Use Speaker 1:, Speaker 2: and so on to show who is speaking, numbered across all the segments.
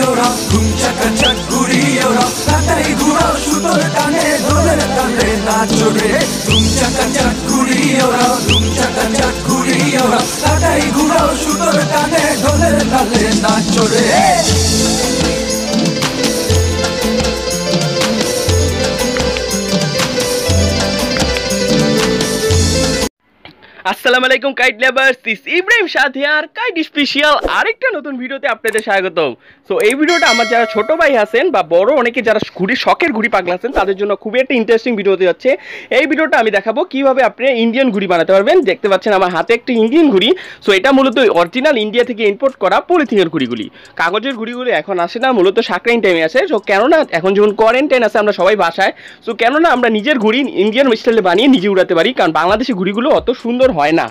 Speaker 1: ওরা ধুম চাকা চাক ঘুরি ওরা কাটাই ঘুরাও সুতোর টানে ঢোলের তালে নাচো রে ধুম চাকা চাক ঘুরি ওরা ধুম চাকা চাক ঘুরি ওরা কাটাই ঘুরাও সুতোর টানে ঢোলের তালে নাচো রে।
Speaker 2: আসসালামু আলাইকুম কাইট লাভার্স, দিস ইব্রাহিম সাথিয়ার কাইট স্পেশাল আরেকটা নতুন ভিডিওতে আপনাদের স্বাগতম। সো এই ভিডিওটা আমার যারা ছোট ভাই আছেন বা বড় অনেকে যারা শখের ঘুড়ি পাগলা আছেন তাদের জন্য খুবই একটা ইন্টারেস্টিং ভিডিও হতে যাচ্ছে। এই ভিডিওটা আমি দেখাবো কিভাবে আপনি ইন্ডিয়ান ঘুড়ি বানাতে পারবেন। দেখতে পাচ্ছেন আমার হাতে একটা ইন্ডিয়ান ঘুড়ি। সো এটা মূলত অরিজিনাল ইন্ডিয়া থেকে ইম্পোর্ট করা পলিথিনের ঘুড়িগুলি, কাগজের ঘুড়িগুলি এখন আসে না, মূলত সাকরাইন টাইমে আসে। সো কেননা এখন যখন কোয়ারেন্টাইন আছে আমরা সবাই বাসায়, সো কেননা আমরা নিজের ঘুড়ি ইন্ডিয়ান স্টাইলে বানিয়ে নিজে উড়াতে পারি, কারণ বাংলাদেশি ঘুড়িগুলো অত সুন্দর হয় না।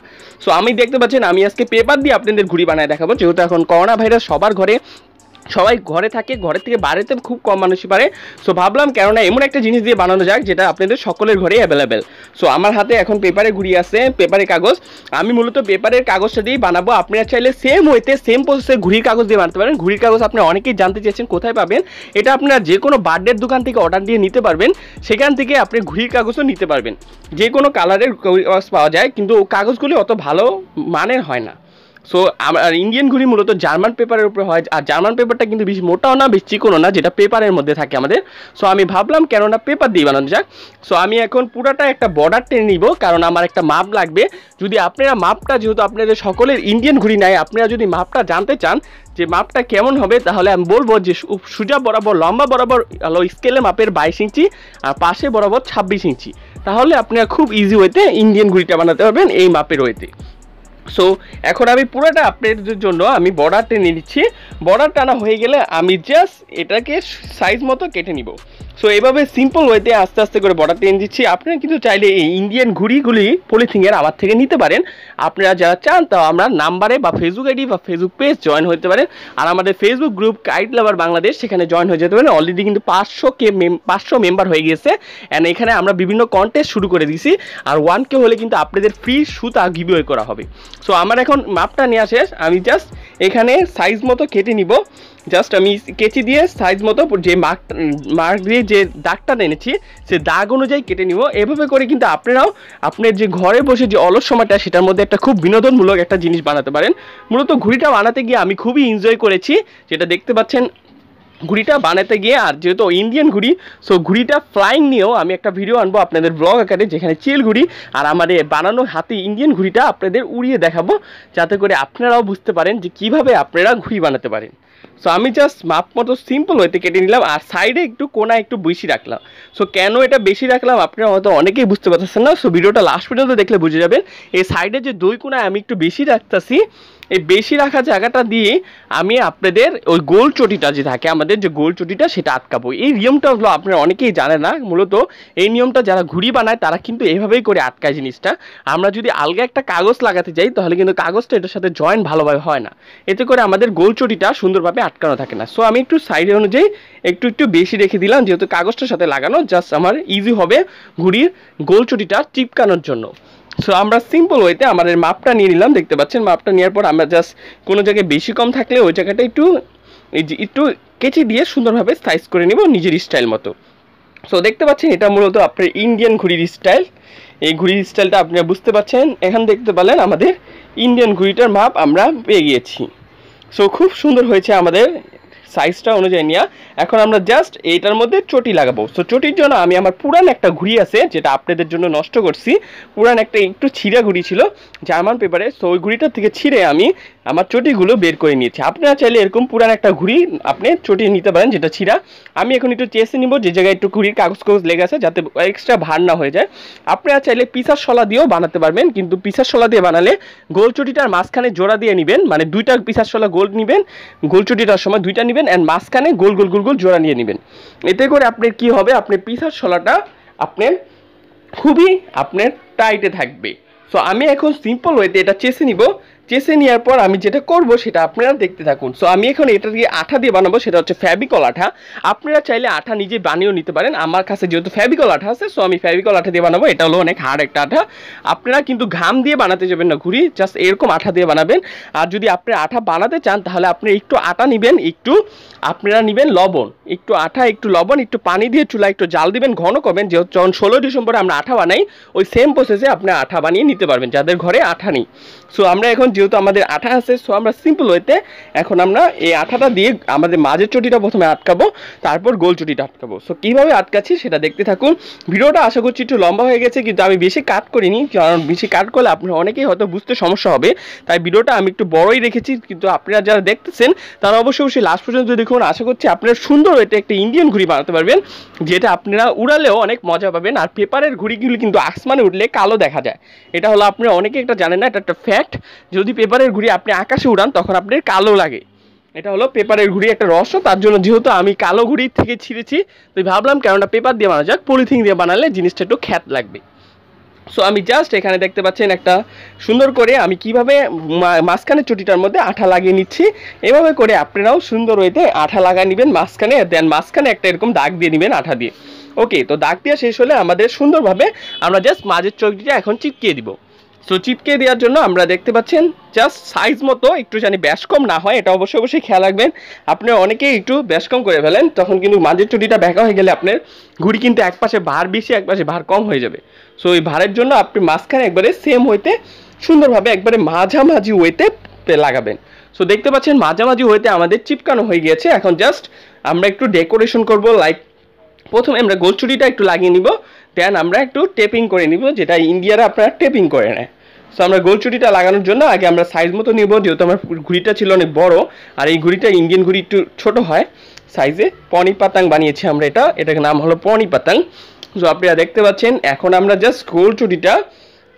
Speaker 2: সো আমি দেখতে পাচ্ছেন আমি আজকে পেপার দিয়ে আপনাদের ঘুড়ি বানায় দেখাবো, যেহেতু এখন করোনা ভাইরাস সবার ঘরে, সবাই ঘরে থাকে, ঘরের থেকে বাইরেতে খুব কম মানুষই পারে। সো ভাবলাম কেননা এমন একটা জিনিস দিয়ে বানানো যাক যেটা আপনাদের সকলের ঘরেই অ্যাভেলেবেল। সো আমার হাতে এখন পেপারে ঘুড়ি আছে, পেপারের কাগজ। আমি মূলত পেপারের কাগজটা দিয়েই বানাবো। আপনারা চাইলে সেম ওয়েতে সেম প্রসেসে ঘুড়ির কাগজ দিয়ে বানাতে পারেন। ঘুড়ির কাগজ আপনি অনেকেই জানতে চেয়েছেন কোথায় পাবেন। এটা আপনার যে কোনো বার্থডের দোকান থেকে অর্ডার দিয়ে নিতে পারবেন, সেখান থেকে আপনি ঘুড়ির কাগজও নিতে পারবেন। যে কোনো কালারের কাগজ পাওয়া যায়, কিন্তু কাগজগুলি অত ভালো মানের হয় না। সো আমার ইন্ডিয়ান ঘুড়ি মূলত জার্মান পেপারের উপরে হয়, আর জার্মান পেপারটা কিন্তু বেশি মোটাও না বেশি চিকনও না, যেটা পেপারের মধ্যে থাকে আমাদের। সো আমি ভাবলাম কেননা পেপার দিয়ে বানানো যাক। সো আমি এখন পুরাটা একটা বর্ডার টেনে নিব, কারণ আমার একটা মাপ লাগবে। যদি আপনারা মাপটা, যেহেতু আপনাদের সকলের ইন্ডিয়ান ঘুড়ি নাই, আপনারা যদি মাপটা জানতে চান যে মাপটা কেমন হবে, তাহলে আমি বলবো যে সোজা বরাবর লম্বা বরাবর স্কেলে মাপের 22 ইঞ্চি আর পাশে বরাবর 26 ইঞ্চি, তাহলে আপনারা খুব ইজি ওয়েতে ইন্ডিয়ান ঘুড়িটা বানাতে পারবেন এই মাপের ওয়েতে। সো এখন আমি পুরোটা আপনাদের জন্য আমি বর্ডার টেনে নিচ্ছি। বর্ডার টানা হয়ে গেলে আমি জাস্ট এটাকে সাইজ মতো কেটে নিব। সো এইভাবে সিম্পল ওয়েতে আস্তে আস্তে করে বর্ডার টেনে দিচ্ছি। আপনারা কিন্তু চাইলে এই ইন্ডিয়ান ঘুড়িগুলি পলিথিনের আমার থেকে নিতে পারেন। আপনারা যারা চান তাও আমরা নাম্বারে বা ফেসবুক আইডি বা ফেসবুক পেজ জয়েন হতে পারেন। আর আমাদের ফেসবুক গ্রুপ কাইট লাভার বাংলাদেশ, সেখানে জয়েন হয়ে যেতে পারেন। অলরেডি কিন্তু 500 মেম্বার হয়ে গেছে, অ্যান্ড এখানে আমরা বিভিন্ন কন্টেস্ট শুরু করে দিয়েছি। আর 1K হলে কিন্তু আপনাদের ফ্রি সুতা গিভওয়ে করা হবে। সো আমার এখন মাপটা নেওয়া শেষ। আমি জাস্ট এখানে সাইজ মতো কেটে নিব। জাস্ট আমি কেচি দিয়ে সাইজ মতো যে মার্ক দিয়ে যে দাগটা এনেছি সে দাগ অনুযায়ী কেটে নিব। এভাবে করে কিন্তু আপনারাও আপনার যে ঘরে বসে যে অলস সময়টা, সেটার মধ্যে একটা খুব বিনোদনমূলক একটা জিনিস বানাতে পারেন। মূলত ঘুড়িটা বানাতে গিয়ে আমি খুবই এনজয় করেছি, যেটা দেখতে পাচ্ছেন ঘুড়িটা বানাতে গিয়ে। আর যেহেতু ইন্ডিয়ান ঘুড়ি, সো ঘুড়িটা ফ্লাইং নিয়েও আমি একটা ভিডিও আনবো আপনাদের ব্লগ আকারে, যেখানে চিল ঘুড়ি আর আমাদের বানানো হাতে ইন্ডিয়ান ঘুড়িটা আপনাদের উড়িয়ে দেখাবো, যাতে করে আপনারাও বুঝতে পারেন যে কিভাবে আপনারা ঘুড়ি বানাতে পারেন। সো আমি জাস্ট মাপ মতো সিম্পল হইতে কেটে নিলাম, আর সাইডে একটু কোনা একটু বেশি রাখলাম। সো কেন এটা বেশি রাখলাম আপনারা হয়তো অনেকেই বুঝতে পারতেছেন না। সো ভিডিওটা লাস্ট পর্যন্ত দেখলে বুঝে যাবেন। এই সাইডে যে দুই কোনায় আমি একটু বেশি রাখতেছি, এই বেশি রাখা জায়গাটা দিয়ে আমি আপনাদের ওই গোল চটিটা যে থাকে আমাদের, যে গোল চটিটা সেটা আটকাবো। এই নিয়মটা হলো আপনারা অনেকেই জানেন না। মূলত এই নিয়মটা যারা ঘুড়ি বানায় তারা কিন্তু এইভাবেই করে আটকায় জিনিসটা। আমরা যদি আলগা একটা কাগজ লাগাতে যাই, তাহলে কিন্তু কাগজটা এটার সাথে জয়েন ভালোভাবে হয় না, এতে করে আমাদের গোল চটিটা সুন্দরভাবে আটকানো থাকে না। সো আমি একটু সাইডে অনুযায়ী একটু বেশি রেখে দিলাম, যেহেতু কাগজটার সাথে লাগানো, জাস্ট আমার ইজি হবে ঘুড়ির গোল চটিটা চিপকানোর জন্য। সো আমরা সিম্পল ওয়েতে আমাদের মাপটা নিয়ে নিলাম। দেখতে পাচ্ছেন মাপটা নেওয়ার পর আমরা জাস্ট কোনো জায়গায় বেশি কম থাকলে ওই জায়গাটা একটু কেচি দিয়ে সুন্দরভাবে সাইজ করে নিব নিজের স্টাইল মতো। সো দেখতে পাচ্ছেন এটা মূলত আপনার ইন্ডিয়ান ঘুড়ির স্টাইল। এই ঘুড়ির স্টাইলটা আপনারা বুঝতে পাচ্ছেন। এখন দেখতে পেলেন আমাদের ইন্ডিয়ান ঘুড়িটার মাপ আমরা পেয়ে গিয়েছি। সো খুব সুন্দর হয়েছে আমাদের সাইজটা অনুযায়ী নিয়ে। এখন আমরা জাস্ট এইটার মধ্যে চটি লাগাবো। সো চটির জন্য আমি আমার পুরান একটা ঘুড়ি আছে, যেটা আপনাদের জন্য নষ্ট করছি। পুরান একটা একটু ছিঁড়া ঘুড়ি ছিল জার্মান পেপারে, সো ওই ঘুড়িটার থেকে ছিঁড়ে আমি আমার চটিগুলো বের করে নিয়েছি। আপনারা চাইলে এরকম পুরান একটা ঘুড়ি আপনি চটি নিতে পারেন যেটা ছিঁড়া। আমি এখন একটু চেষে নিব যে জায়গায় একটু ঘুড়ির কাগজ লেগে আছে, যাতে এক্সট্রা ভার না হয়ে যায়। আপনারা চাইলে পিসার শলা দিয়েও বানাতে পারবেন, কিন্তু পিসার শলা দিয়ে বানালে গোল চটিটার মাঝখানে জোড়া দিয়ে নেবেন, মানে দুইটা পিসার শলা গোল নেবেন, গোল চটিটার সময় দুইটা নেবেন, অ্যান্ড মাঝখানে গোল গোল গোল গোল জোড়া নিয়ে নেবেন। এতে করে আপনার কি হবে, আপনার পিসার শলাটা আপনার খুবই আপনার টাইটে থাকবে। সো আমি এখন সিম্পল ওয়েতে এটা চেষে নিব। চেষে নেওয়ার পর আমি যেটা করব সেটা আপনারা দেখতে থাকুন। সো আমি এখন এটা দিয়ে আঠা দিয়ে বানাবো, সেটা হচ্ছে ফেভিকল আঠা। আপনারা চাইলে আঠা নিজে বানিয়েও নিতে পারেন, আমার কাছে যেহেতু ফেভিকল আঠা আছে সো আমি ফেভিকল আঠা দিয়ে বানাবো। এটা হলো অনেক হার্ড একটা আঠা। আপনারা কিন্তু ঘাম দিয়ে বানাতে যাবেন না ঘুড়ি, জাস্ট এরকম আঠা দিয়ে বানাবেন। আর যদি আপনারা আঠা বানাতে চান তাহলে আপনি একটু আটা নেবেন, একটু আপনারা নেবেন লবণ, একটু আঠা একটু লবণ একটু পানি দিয়ে চুলা একটু জাল দিবেন, ঘন করবেন। যেহেতু যখন 16 ডিসেম্বরে আমরা আঠা বানাই ওই সেম প্রসেসে আপনি আঠা বানিয়ে নিতে পারবেন যাদের ঘরে আঠা নেই। সো আমরা এখন যেহেতু আমাদের আঠা আছে সো আমরা সিম্পল ওয়েতে এখন আমরা এই আঠাটা দিয়ে আমাদের মাঝের চটিটা প্রথমে আটকাবো, তারপর গোল চটিটা আটকাবো। সো কীভাবে আটকাচ্ছি সেটা দেখতে থাকুন। ভিডিওটা আশা করছি একটু লম্বা হয়ে গেছে, কিন্তু আমি বেশি কাট করিনি, কারণ বেশি কাট করলে আপনারা অনেকেই হয়তো বুঝতে সমস্যা হবে, তাই ভিডিওটা আমি একটু বড়ই রেখেছি। কিন্তু আপনারা যারা দেখতেছেন তারা অবশ্যই লাস্ট পর্যন্ত দেখুন। আশা করছি আপনারা সুন্দর ওয়েতে একটা ইন্ডিয়ান ঘুড়ি বানাতে পারবেন, যেটা আপনারা উড়ালেও অনেক মজা পাবেন। আর পেপারের ঘুড়িগুলি কিন্তু আসমানে উঠলে কালো দেখা যায়, এটা হলো আপনারা অনেকে একটা জানেন না, এটা একটা ফ্যাক্ট। যদি পেপারের ঘুড়ি আপনি আকাশে উড়ান তখন আপনার কালো লাগে, এটা হলো পেপারের ঘুড়ি একটা রহস্য। তার জন্য যেহেতু আমি কালো ঘুড়ি থেকে ছিঁড়েছি তো ভাবলাম কেননা পেপার দিয়ে বানানো যাক, পলিথিন দিয়ে বানালে জিনিসটা একটু খ্যাত লাগবে। সো আমি জাস্ট এখানে দেখতে পাচ্ছেন একটা সুন্দর করে আমি কিভাবে মাঝখানের চটিটার মধ্যে আঠা লাগিয়ে নিচ্ছি। এভাবে করে আপনারাও সুন্দর ওয়েতে আঠা লাগিয়ে নেবেন মাঝখানে, দেন মাঝখানে একটা এরকম দাগ দিয়ে নেবেন আঠা দিয়ে। ওকে, তো দাগ দেওয়া শেষ হলে আমাদের সুন্দরভাবে আমরা জাস্ট মাঝের চটিটা এখন চিপকিয়ে দিব। সো চিপকে দেওয়ার জন্য আমরা দেখতে পাচ্ছেন জাস্ট সাইজ মতো একটু জানি ব্যাস কম না হয়, এটা অবশ্যই খেয়াল রাখবেন। আপনি অনেকেই একটু ব্যাস কম করে ফেলেন, তখন কিন্তু মাঝের চটিটা ব্যাকা হয়ে গেলে আপনার ঘুড়ি কিন্তু এক পাশে ভার বেশি এক পাশে ভার কম হয়ে যাবে। সো এই ভারের জন্য আপনি মাঝখানে একবারে সেম হইতে সুন্দরভাবে একবারে মাঝামাঝি ওয়েতে লাগাবেন। সো দেখতে পাচ্ছেন মাঝামাঝি ওয়েতে আমাদের চিপকানো হয়ে গিয়েছে। এখন জাস্ট আমরা একটু ডেকোরেশন করব, লাইক প্রথমে আমরা গোল চুড়িটা একটু লাগিয়ে নিব, দেন আমরা একটু টেপিং করে নিব, যেটা ইন্ডিয়ারা আপনারা টেপিং করে নেয়। সো আমরা গোল চুড়িটা লাগানোর জন্য আগে আমরা সাইজ মতো নিব, যেহেতু আমার ঘুড়িটা ছিল অনেক বড় আর এই ঘুড়িটা ইন্ডিয়ান ঘুড়ি একটু ছোট হয় সাইজে। পনি পাতাং বানিয়েছি আমরা, এটার নাম হলো পনি পাতাং। সো আপনারা দেখতে পাচ্ছেন এখন আমরা জাস্ট গোল চুড়িটা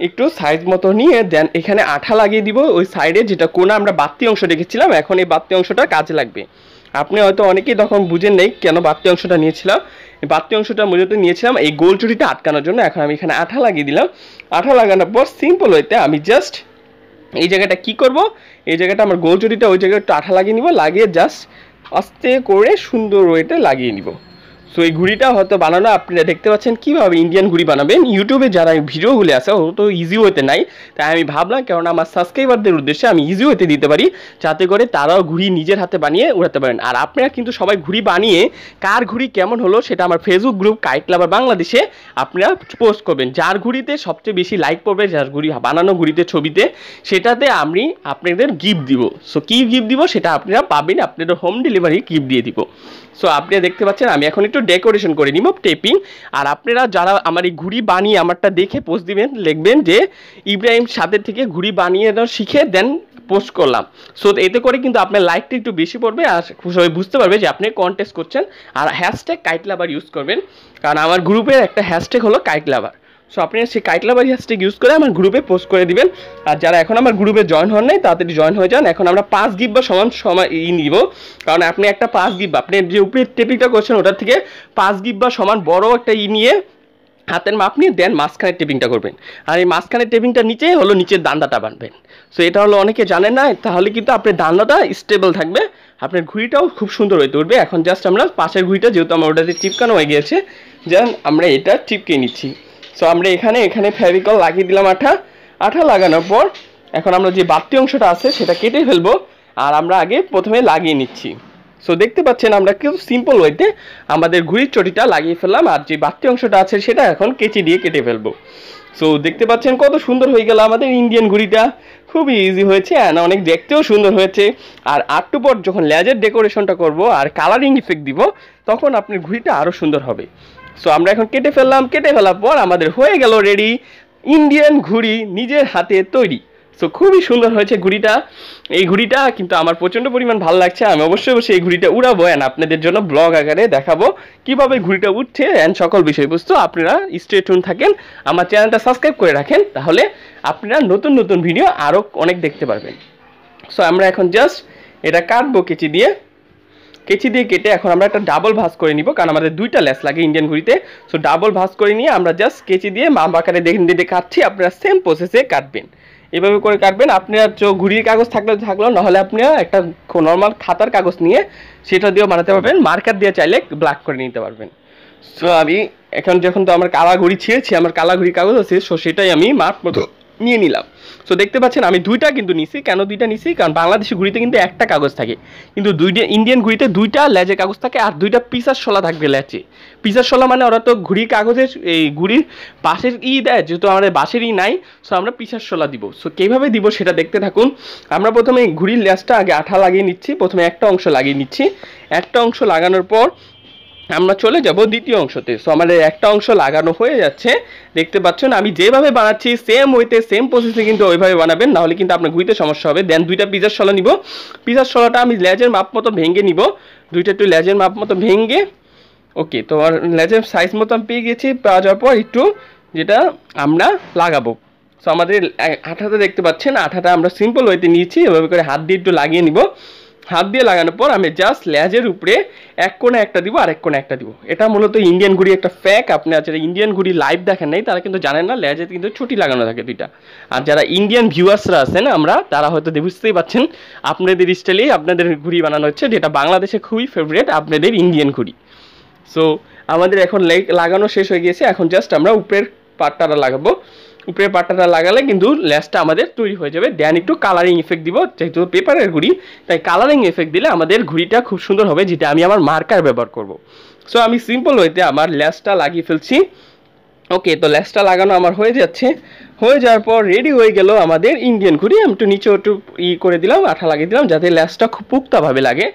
Speaker 2: একটু সাইজ মতো নিয়ে দেন এখানে আঠা লাগিয়ে দিব ওই সাইডে, যেটা কোনা আমরা বাড়তি অংশ রেখেছিলাম, এখন এই বাড়তি অংশটা কাজে লাগবে। আপনি হয়তো অনেকেই তখন বুঝেন নেই কেন বাড়তি অংশটা নিয়েছিলাম। এই বাড়তি অংশটা মূলত নিয়েছিলাম এই গোল চুড়িটা আটকানোর জন্য। এখন আমি এখানে আঠা লাগিয়ে দিলাম, আঠা লাগানোর পর সিম্পল ওয়েতে আমি জাস্ট এই জায়গাটা কি করব, এই জায়গাটা আমার গোল চুড়িটা ওই জায়গায় একটু আঠা লাগিয়ে নিব, লাগিয়ে জাস্ট আস্তে করে সুন্দর ওয়েতে লাগিয়ে নিব। সো এই ঘুড়িটা হয়তো বানানো আপনারা দেখতে পাচ্ছেন কীভাবে ইন্ডিয়ান ঘুড়ি বানাবেন। ইউটিউবে যারা ভিডিওগুলি আছে ও তো ইজি ওয়েতে নাই, তাই আমি ভাবলাম কারণ আমার সাবস্ক্রাইবারদের উদ্দেশ্যে আমি ইজি ওয়েতে দিতে পারি, যাতে করে তারাও ঘুড়ি নিজের হাতে বানিয়ে উড়াতে পারেন। আর আপনারা কিন্তু সবাই ঘুড়ি বানিয়ে কার ঘুড়ি কেমন হলো সেটা আমার ফেসবুক গ্রুপ কাইট লাভার বাংলাদেশে আপনারা পোস্ট করবেন। যার ঘুড়িতে সবচেয়ে বেশি লাইক পড়বে, যার ঘুড়ি বানানো ঘুড়িতে ছবিতে, সেটাতে আমি আপনাদের গিফট দিব। সো কী গিফট দিব সেটা আপনারা পাবেন, আপনাদের হোম ডেলিভারি গিফট দিয়ে দিব। সো আপনারা দেখতে পাচ্ছেন আমি এখন একটু ডেকোরেশন করে নিব টেপিং। আর আপনারা যারা আমার এই ঘুড়ি বানিয়ে আমারটা দেখে পোস্ট দিবেন, লিখবেন যে ইব্রাহিম সাদের থেকে ঘুড়ি বানিয়ে শিখে দেন পোস্ট করলাম। সো এতে করে কিন্তু আপনার লাইকটা একটু বেশি পড়বে আর সবাই বুঝতে পারবে যে আপনি কন্টেস্ট করছেন। আর হ্যাশট্যাগ কাইট লাভার ইউজ করবেন, কারণ আমার গ্রুপের একটা হ্যাশট্যাগ হলো কাইট লাভার। সো আপনি সেই কাইট লাভার হ্যাশট্যাগ ইউজ করে আমার গ্রুপে পোস্ট করে দিবেন। আর যারা এখন আমার গ্রুপে জয়েন হন নাই তাড়াতাড়ি জয়েন হয়ে যান। এখন আমরা 5 গিফট বা সময় নিব, কারণ আপনি একটা 5 গিফট আপনি যে উপরে টেপিংটা করছেন ওটার থেকে 5 গিফট বা সমান বড় একটা নিয়ে হাতের মাপ নিয়ে দেন মাঝখানে টেপিংটা করবেন। আর এই মাঝখানে টেপিংটা নিচে হলো নিচের দান্দাটা বানবেন। সো এটা হলো অনেকে জানেন না, তাহলে কিন্তু আপনার দান্দাটা স্টেবল থাকবে, আপনার ঘুড়িটাও খুব সুন্দর হয়ে উঠবে। এখন জাস্ট আমরা পাশের ঘুড়িটা যেহেতু আমার ওটাতে চিপকানো হয়ে গিয়েছে, যেন আমরা এটা চিপকে নিচ্ছি। সো আমরা এখানে ফেভিকল লাগিয়ে দিলাম আঠা লাগানোর পর এখন আমরা যে বাড়তি অংশটা আছে সেটা কেটে ফেলবো, আর আমরা আগে প্রথমে লাগিয়ে নিচ্ছি। সো দেখতে পাচ্ছেন আমরা কেউ সিম্পল ওয়েতে আমাদের ঘুড়ির চটিটা লাগিয়ে ফেললাম, আর যে বাড়তি অংশটা আছে সেটা এখন কেচি দিয়ে কেটে ফেলবো। সো দেখতে পাচ্ছেন কত সুন্দর হয়ে গেল আমাদের ইন্ডিয়ান ঘুড়িটা, খুবই ইজি হয়েছে অ্যান্ড অনেক দেখতেও সুন্দর হয়েছে। আর আরটু পর যখন লেজের ডেকোরেশনটা করব আর কালারিং ইফেক্ট দিব তখন আপনার ঘুড়িটা আরও সুন্দর হবে। সো আমরা এখন কেটে ফেলার পর আমাদের হয়ে গেল রেডি ইন্ডিয়ান ঘুড়ি নিজের হাতে তৈরি। সো খুবই সুন্দর হয়েছে ঘুড়িটা। এই ঘুড়িটা কিন্তু আমার প্রচণ্ড পরিমাণ ভালো লাগছে, আমি অবশ্যই এই ঘুড়িটা উড়াবো অ্যান্ড আপনাদের জন্য ব্লগ আকারে দেখাবো কীভাবে ঘুড়িটা উঠছে অ্যান্ড সকল বিষয়বস্তু। আপনারা স্টে টিউন থাকেন, আমার চ্যানেলটা সাবস্ক্রাইব করে রাখেন, তাহলে আপনারা নতুন ভিডিও আরও অনেক দেখতে পারবেন। সো আমরা এখন জাস্ট এটা কাটবো কেচি দিয়ে কেটে এখন আমরা একটা ডাবল ভাঁজ করে নিব, কারণ আমাদের 2টা লেস লাগে ইন্ডিয়ান ঘুড়িতে। সো ডাবল ভাঁজ করে নিয়ে আমরা জাস্ট কেচি দিয়ে মাপ আকারে দেখে কাটছি, আপনারা সেম প্রসেসে কাটবেন। এভাবে করে কাটবেন। আপনার ঘুড়ির কাগজ থাকলো, নাহলে আপনি একটা নর্মাল খাতার কাগজ নিয়ে সেটা দিয়েও বানাতে পারবেন, মার্কার দিয়ে চাইলে ব্ল্যাক করে নিতে পারবেন। সো আমি এখন যখন তো আমার কালা ঘুড়ি ছিঁড়েছি, আমার কালা ঘুড়ি কাগজ আছে, সো সেটাই আমি মাপ মতো নিয়ে নিলাম। সো দেখতে পাচ্ছেন আমি দুইটা কিন্তু নিছি। কেন দুইটা নিছি? কারণ বাংলাদেশি ঘুড়িতে কিন্তু একটা কাগজ থাকে, কিন্তু ইন্ডিয়ান ঘুড়িতে দুইটা লেজের কাগজ থাকে আর দুইটা পিসার শলা থাকবে লেজে। পিসার শলা মানে ওরা তো ঘুড়ির কাগজের এই ঘুড়ির বাঁশের দেয়, যেহেতু আমাদের বাঁশের নাই, সো আমরা পিসার শলা দিব। সো কীভাবে দিব সেটা দেখতে থাকুন। আমরা প্রথমে ঘুড়ির লেজটা আগে আঠা লাগিয়ে নিচ্ছি, প্রথমে একটা অংশ লাগিয়ে নিচ্ছি। একটা অংশ লাগানোর পর আমরা চলে যাব দ্বিতীয় অংশতে। সো আমাদের একটা অংশ লাগানো হয়ে যাচ্ছে, দেখতে পাচ্ছেন। আমি যেভাবে বানাচ্ছি সেম ওয়েতে সেম প্রসেসে কিন্তু ওইভাবে বানাবেন, নাহলে কিন্তু আপনার ঘুরিতে সমস্যা হবে। দেন দুইটা পিজার শলা নিব, পিজার শলাটা আমি লেজের মাপ মতো ভেঙে নিব, দুইটা একটু লেজের মাপ মতো ভেঙে। ওকে, তো আর লেজের সাইজ মতো আমি পেয়ে গেছি। পাওয়া যাওয়ার পর একটু যেটা আমরা লাগাবো, সো আমাদের আঠাটা দেখতে পাচ্ছেন, আঠাটা আমরা সিম্পল ওয়েতে নিয়েছি, এভাবে করে হাত দিয়ে একটু লাগিয়ে নিব। হাত দিয়ে লাগানোর পর আমি জাস্ট লেজের উপরে এক কোণে একটা দিব আর এক কোণে একটা দিব। এটা মূলত ইন্ডিয়ান ঘুড়ি একটা ফ্যাক। আপনি যারা ইন্ডিয়ান ঘুড়ি লাইভ দেখেন নাই তারা কিন্তু জানেন না, লেজে কিন্তু ছুটি লাগানো থাকে দুইটা। আর যারা ইন্ডিয়ান ভিউয়ার্সরা আছেন আমরা, তারা হয়তো বুঝতেই পাচ্ছেন আপনাদের স্টাইলেই আপনাদের ঘুড়ি বানানো হচ্ছে, যেটা বাংলাদেশে খুবই ফেভারিট আপনাদের ইন্ডিয়ান ঘুড়ি। সো আমাদের এখন লাগানো শেষ হয়ে গিয়েছে, এখন জাস্ট আমরা উপরের পাটটা লাগাবো। উপরের পাটটা লাগালে কিন্তু লেসটা আমাদের তৈরি হয়ে যাবে। দেন একটু কালারিং এফেক্ট দিব, যেহেতু পেপারের ঘুড়ি তাই কালারিং এফেক্ট দিলে আমাদের ঘুড়িটা খুব সুন্দর হবে, যেটা আমি আমার মার্কার ব্যবহার করব। সো আমি সিম্পল ওয়েতে আমার লেসটা লাগিয়ে ফেলছি। ওকে, তো লেসটা লাগানো আমার হয়ে যাচ্ছে। হয়ে যাওয়ার পর রেডি হয়ে গেল আমাদের ইন্ডিয়ান ঘুড়ি। আমি একটু নিচে একটু করে দিলাম, আঠা লাগিয়ে দিলাম, যাতে লেসটা খুব পুক্তাভাবে লাগে।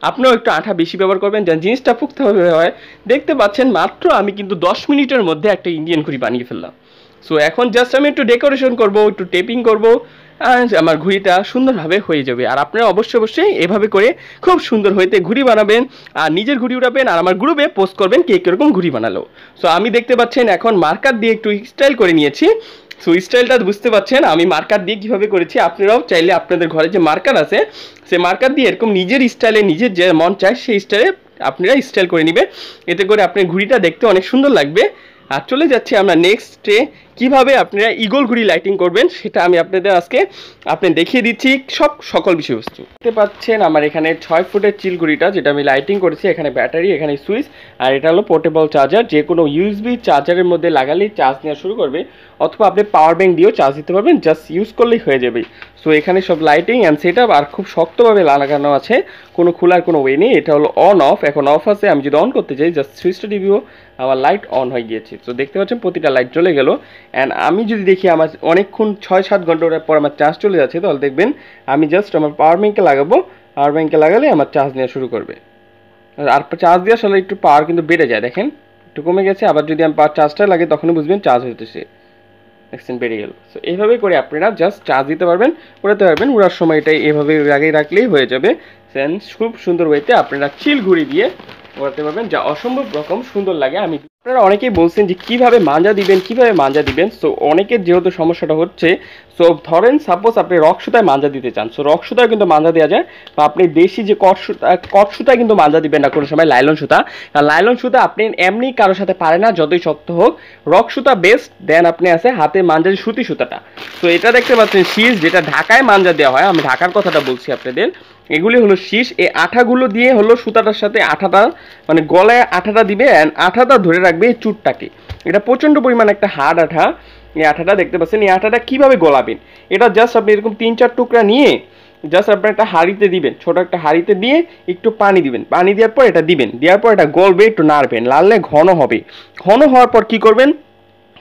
Speaker 2: আপনিও একটু আঠা বেশি ব্যবহার করবেন, যেন জিনিসটা পুক্তাভাবে হয়। দেখতে পাচ্ছেন মাত্র আমি কিন্তু 10 মিনিটের মধ্যে একটা ইন্ডিয়ান ঘুড়ি বানিয়ে ফেললাম। সো এখন জাস্ট আমি একটু ডেকোরেশন করব, একটু টেপিং করব, আর আমার ঘুড়িটা সুন্দরভাবে হয়ে যাবে। আর আপনারা অবশ্যই এভাবে করে খুব সুন্দর হইতে ঘুড়ি বানাবেন, আর নিজের ঘুড়ি উড়াবেন, আর আমার গ্রুপে পোস্ট করবেন কে কীরকম ঘুড়ি বানালো। সো আমি দেখতে পাচ্ছেন এখন মার্কার দিয়ে একটু স্টাইল করে নিয়েছি। সো স্টাইলটা বুঝতে পাচ্ছেন আমি মার্কার দিয়ে কীভাবে করেছি। আপনারাও চাইলে আপনাদের ঘরে যে মার্কার আছে সে মার্কার দিয়ে এরকম নিজের স্টাইলে, নিজের যে মন চায় সেই স্টাইলে আপনারা স্টাইল করে নেবেন। এতে করে আপনার ঘুড়িটা দেখতে অনেক সুন্দর লাগবে। আর চলে যাচ্ছি আমরা নেক্সটে কিভাবে আপনারা ইগল ঘুড়ি লাইটিং করবেন, সেটা আমি আপনাদের আজকে দেখিয়ে দিচ্ছি সকল বিষয়বস্তু। দেখতে পাচ্ছেন আমার এখানে 6 ফুটের চিল ঘুড়িটা, যেটা আমি লাইটিং করেছি। এখানে ব্যাটারি, এখানে সুইচ, আর এটা হলো পোর্টেবল চার্জার। যে কোনো ইউএসবি চার্জারের মধ্যে লাগালেই চার্জ নেওয়া শুরু করবে, অথবা আপনি পাওয়ার ব্যাংক দিয়েও চার্জ দিতে পারবেন, জাস্ট ইউজ করলেই হয়ে যাবে। সো এখানে সব লাইটিং অ্যান্ড সেটআপ আর খুব শক্তভাবে লাগানো আছে, কোনো খোলার কোনো ওয়ে নেই। এটা হলো অন অফ, এখন অফ আছে। আমি যদি অন করতে চাই জাস্ট সুইচটা টিপিও, আমার লাইট অন হয়ে গিয়েছে। তো দেখতে পাচ্ছেন প্রতিটা লাইট জ্বলে গেল। অ্যান্ড আমি যদি দেখি আমার অনেকক্ষণ 6-7 ঘন্টা পর আমার চার্জ চলে যাচ্ছে, তাহলে দেখবেন আমি জাস্ট আমার পাওয়ার ব্যাংকে লাগাবো, পাওয়ার ব্যাংকে লাগালে আমার চার্জ নেওয়া শুরু করবে। আর চার্জ দেওয়ার সাথে একটু পাওয়ার কিন্তু বেড়ে যায়, দেখেন একটু কমে গেছে। আবার যদি আমি চার্জটা লাগে তখনই বুঝবেন চার্জ হতেছে, দেখছেন বেড়ে গেল। সো এইভাবে করে আপনারা জাস্ট চার্জ দিতে পারবেন, উড়াতে পারবেন। উড়ার সময় এটাই এভাবে লাগিয়ে রাখলেই হয়ে যাবে। দেন খুব সুন্দর ওয়েতে আপনারা চিল ঘুড়ি দিয়ে উড়াতে পারবেন, যা অসম্ভব রকম সুন্দর লাগে। আপনারা অনেকেই বলছেন যে কিভাবে মাঞ্জা দিবেন। সো অনেকের যেহেতু সমস্যাটা হচ্ছে, সো ধরেন সাপোজ আপনি রক সুতায় মাঞ্জা দিতে চান, সো রক সুতায় কিন্তু মাঞ্জা দেওয়া যায়, বা আপনি দেশি যে কট সুতায় কিন্তু মাঞ্জা দিবেন না কোনো সময়, লাইলন সুতা। কারণ লাইলন সুতা আপনি এমনি কারোর সাথে পারে না, যতই শক্ত হোক। রক সুতা বেস্ট। দেন আপনি আছে হাতে মাঞ্জা সুতি সুতাটা। তো এটা দেখতে পাচ্ছেন শীষ, যেটা ঢাকায় মাঞ্জা দেওয়া হয়, আমি ঢাকার কথাটা বলছি আপনাদের। এগুলি হলো শীষ। এই আঠাগুলো দিয়ে হলো সুতাটার সাথে আঠাটা, মানে গলায় আঠাটা দিবে, অ্যান্ড আঠাটা ধরে রাখবে এই চুটটাকে। এটা প্রচণ্ড পরিমাণ একটা হার্ড আঠা। এই আঠাটা দেখতে পাচ্ছেন, এই আঠাটা কীভাবে গলাবেন, এটা জাস্ট আপনি এরকম 3-4 টুকরা নিয়ে জাস্ট আপনার একটা হাঁড়িতে দিবেন, ছোটো একটা হাঁড়িতে দিয়ে একটু পানি দিবেন। পানি দেওয়ার পর এটা দিবেন, দেওয়ার পর এটা গলবে, একটু নাড়বেন, নাড়লে ঘন হবে। ঘন হওয়ার পর কী করবেন,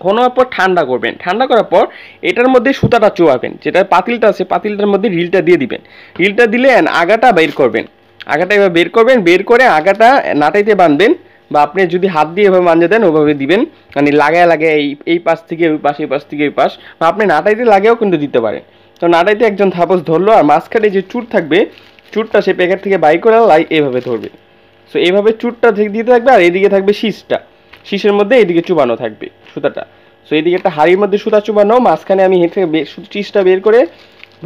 Speaker 2: ঘন হওয়ার পর ঠান্ডা করবেন। ঠান্ডা করার পর এটার মধ্যে সুতাটা চোয়াবেন, যেটা পাতিলটা আছে পাতিলটার মধ্যে রিলটা দিয়ে দিবেন। রিলটা দিলে আগাটা বের করবেন, আগাটা এবার বের করবেন, বের করে আগাটা নাটাইতে বাঁধবেন, বা আপনি যদি হাত দিয়ে এভাবে মাঞ্জা দেন ওভাবে দিবেন, মানে লাগায় এই পাশ থেকে ওই পাশ, এই পাশ থেকে ওই পাশ, বা আপনি নাটাইতে লাগেও কিন্তু দিতে পারেন। তো নাটাইতে একজন সাপোজ ধরলো, আর মাঝখানে যে চুট থাকবে, চুটটা সে প্যাকেট থেকে বাই করে এইভাবে ধরবে। সো এইভাবে চুটটা দিতে থাকবে, আর এইদিকে থাকবে শীষটা, শীষের মধ্যে এইদিকে চুবানো থাকবে সুতাটা। সো এইদিকে একটা হাড়ির মধ্যে সুতা চুবানো, মাঝখানে আমি হেঁটে চিজটা বের করে,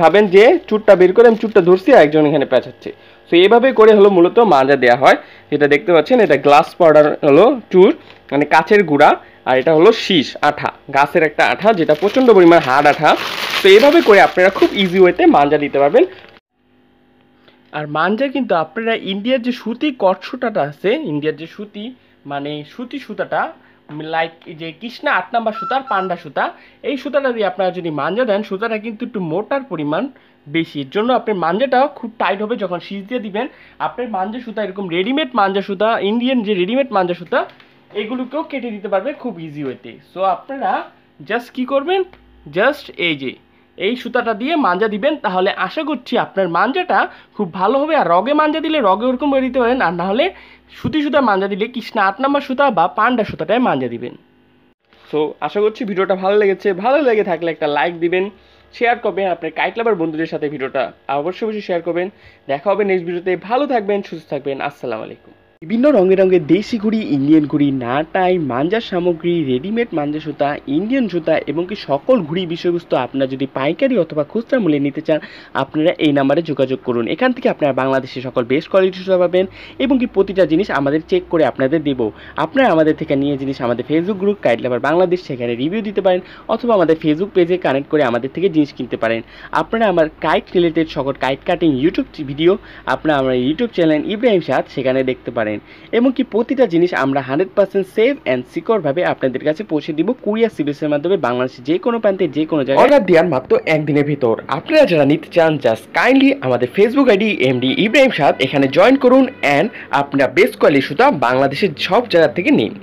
Speaker 2: ভাবেন যে চুটটা বের করে আমি চুটটা ধরছি আর একজন এখানে পেঁচাচ্ছে। সো এইভাবে করে হলো মূলত মাজা দেওয়া হয়। যেটা দেখতে পাচ্ছেন এটা গ্লাস পাউডার হলো টুর, মানে কাচের গুঁড়া, আর এটা হলো শীষ আঠা, গাছের একটা আঠা যেটা প্রচণ্ড পরিমাণ হার্ড আঠা। তো এইভাবে করে আপনারা খুব ইজি ওয়েতে মাজা দিতে পারবেন। আর মাঞ্জা কিন্তু আপনারা ইন্ডিয়ার যে সুতি কট সুতাটা আছে, ইন্ডিয়ার যে সুতি মানে সুতি সুতাটা লাইক যে কৃষ্ণা 8 নাম্বার সুতার পান্ডা সুতা, এই সুতাটা দিয়ে আপনারা যদি মাঞ্জা দেন, সুতাটা কিন্তু একটু মোটার পরিমাণ বেশি, এর জন্য আপনার মাঞ্জাটাও খুব টাইট হবে। যখন শীষ দিয়ে দিবেন আপনার মাঞ্জা সুতা, এরকম রেডিমেড মাঞ্জা সুতা, ইন্ডিয়ান যে রেডিমেড মাঞ্জা সুতা, এগুলোকেও কেটে দিতে পারবে খুব ইজি ওয়েতে। সো আপনারা জাস্ট কি করবেন, জাস্ট এই সুতাটা দিয়ে মাঞ্জা দিবেন, তাহলে আশা করছি আপনার মাঞ্জাটা খুব ভালো হবে। আর রগে মাঞ্জা দিলে রগে ওরকম করে দিতে পারেন, আর নাহলে সুতি সুতা মাঞ্জা দিলে কৃষ্ণা 8 নাম্বার সুতা বা পান্ডা সুতাটায় মাঞ্জা দিবেন। সো আশা করছি ভিডিওটা ভালো লেগেছে, ভালো লেগে থাকলে একটা লাইক দিবেন, শেয়ার করবেন আপনার কাইট লাভার বন্ধুদের সাথে, ভিডিওটা অবশ্যই অবশ্যই শেয়ার করবেন। দেখা হবে নেক্সট ভিডিওতে, ভালো থাকবেন, সুস্থ থাকবেন, আসসালামু আলাইকুম। বিভিন্ন রঙের রঙের দেশি ঘুড়ি, ইন্ডিয়ান ঘুড়ি, নাটাই, মাঞ্জার সামগ্রী, রেডিমেড মাঞ্জা সুতা, ইন্ডিয়ান সুতা এবং কি সকল ঘুড়ি বিষয়বস্তু আপনারা যদি পাইকারি অথবা খুচরা মূল্যে নিতে চান, আপনারা এই নাম্বারে যোগাযোগ করুন। এখান থেকে আপনারা বাংলাদেশের সকল বেস্ট কোয়ালিটি সুতা পাবেন এবং কি প্রতিটা জিনিস আমাদের চেক করে আপনাদের দেব। আপনারা আমাদের থেকে নিয়ে জিনিস আমাদের ফেসবুক গ্রুপ কাইট লাভার বাংলাদেশ, সেখানে রিভিউ দিতে পারেন, অথবা আমাদের ফেসবুক পেজে কানেক্ট করে আমাদের থেকে জিনিস কিনতে পারেন। আপনারা আমার কাইট রিলেটেড সকল কাইট কাটিং ইউটিউব ভিডিও আপনারা আমার ইউটিউব চ্যানেল ইব্রাহিম সাদ সেখানে দেখতে পারেন। এবং কি প্রতিটা জিনিস আমরা 100% সেফ অ্যান্ড সিকিউরভাবে আপনাদের কাছে পৌঁছে দিব কুরিয়ার সার্ভিসের মাধ্যমে, বাংলাদেশের যে কোনো প্রান্তে যে কোনো জায়গায় অর্ডার দেওয়ার মাত্র একদিনের ভিতর। আপনারা যারা নিতে চান জাস্ট কাইন্ডলি আমাদের ফেসবুক আইডি এমডি ইব্রাহিম সাদ এখানে জয়েন করুন অ্যান্ড আপনারা বেস্ট কোয়ালিটি সুতা বাংলাদেশের সব জায়গা থেকে নিন।